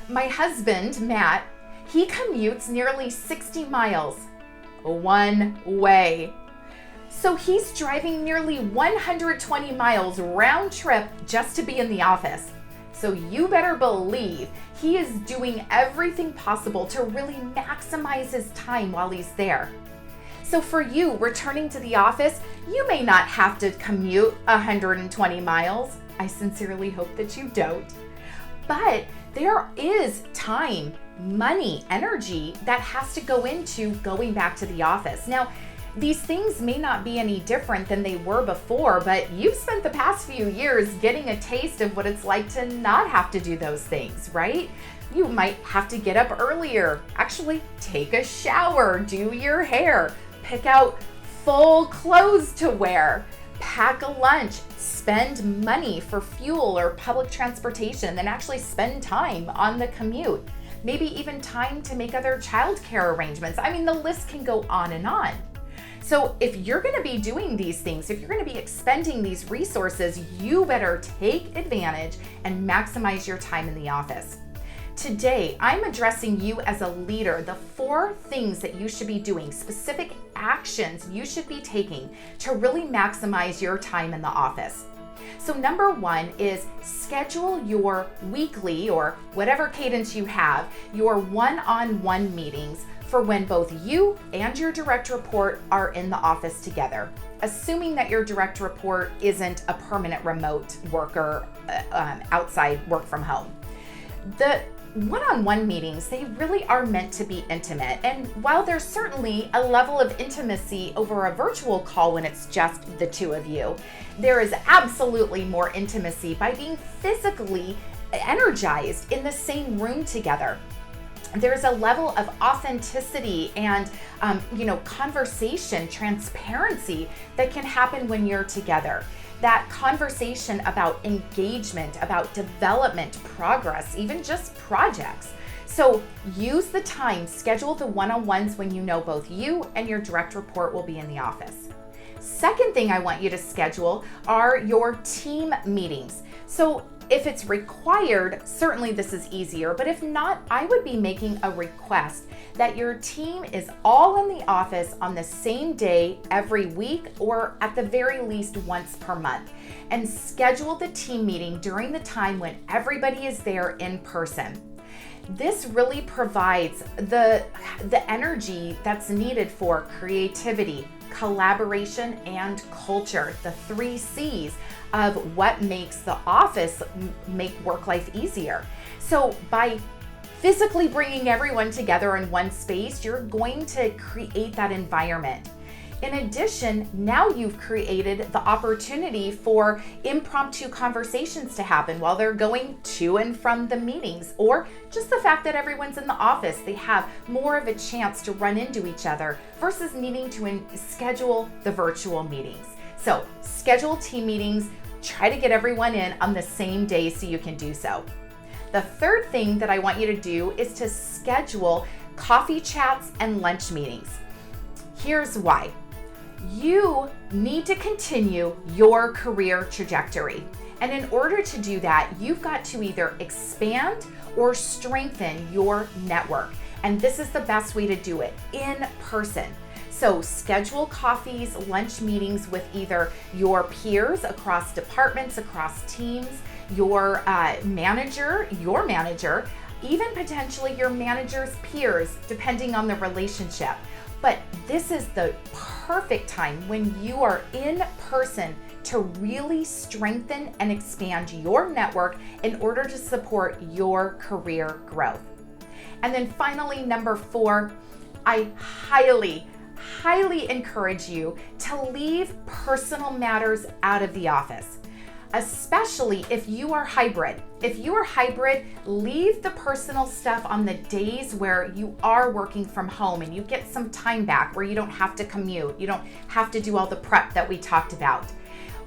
My husband, Matt, he commutes nearly 60 miles one way. So he's driving nearly 120 miles round trip just to be in the office. So you better believe he is doing everything possible to really maximize his time while he's there. So for you returning to the office, you may not have to commute 120 miles. I sincerely hope that you don't. But there is time, money, energy that has to go into going back to the office. Now, these things may not be any different than they were before, but you've spent the past few years getting a taste of what it's like to not have to do those things, right? You might have to get up earlier, actually take a shower, do your hair, pick out full clothes to wear, pack a lunch, spend money for fuel or public transportation, then actually spend time on the commute. Maybe even time to make other childcare arrangements. I mean, the list can go on and on. So if you're going to be doing these things, if you're going to be expending these resources, you better take advantage and maximize your time in the office. Today, I'm addressing you as a leader, the 4 things that you should be doing, specific actions you should be taking to really maximize your time in the office. So number 1 is schedule your weekly or whatever cadence you have, your one-on-one meetings for when both you and your direct report are in the office together, assuming that your direct report isn't a permanent remote worker outside work from home. The one-on-one meetings, they really are meant to be intimate. And while there's certainly a level of intimacy over a virtual call when it's just the two of you, there is absolutely more intimacy by being physically energized in the same room together. There's a level of authenticity and conversation, transparency that can happen when you're together. That conversation about engagement, about development, progress, even just projects. So use the time, schedule the one-on-ones when you know both you and your direct report will be in the office. Second thing I want you to schedule are your team meetings. So if it's required, certainly this is easier, but if not, I would be making a request that your team is all in the office on the same day every week, or at the very least once per month, and schedule the team meeting during the time when everybody is there in person. This really provides the energy that's needed for creativity, collaboration, and culture, the 3 C's of what makes the office make work life easier. So by physically bringing everyone together in one space, you're going to create that environment. In addition, now you've created the opportunity for impromptu conversations to happen while they're going to and from the meetings, or just the fact that everyone's in the office, they have more of a chance to run into each other versus needing to schedule the virtual meetings. So schedule team meetings, try to get everyone in on the same day so you can do so. The third thing that I want you to do is to schedule coffee chats and lunch meetings. Here's why. You need to continue your career trajectory. And in order to do that, you've got to either expand or strengthen your network. And this is the best way to do it, in person. So schedule coffees, lunch meetings with either your peers across departments, across teams, your manager, even potentially your manager's peers, depending on the relationship. But this is the perfect time when you are in person to really strengthen and expand your network in order to support your career growth. And then finally, number 4, I highly encourage you to leave personal matters out of the office, especially if you are hybrid. If you are hybrid, leave the personal stuff on the days where you are working from home and you get some time back where you don't have to commute, you don't have to do all the prep that we talked about.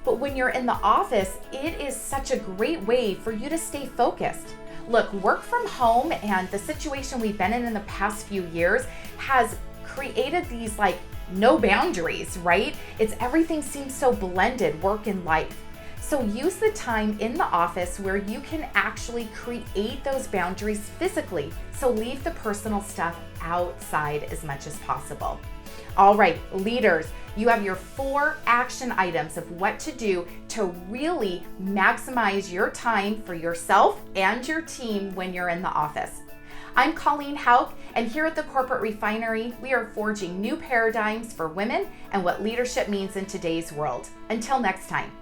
But when you're in the office, it is such a great way for you to stay focused. Look, work from home and the situation we've been in the past few years has created these no boundaries, right? Everything seems so blended, work and life. So use the time in the office where you can actually create those boundaries physically. So leave the personal stuff outside as much as possible. All right, leaders, you have your 4 action items of what to do to really maximize your time for yourself and your team when you're in the office. I'm Colleen Houck, and here at the Corporate Refinery, we are forging new paradigms for women and what leadership means in today's world. Until next time.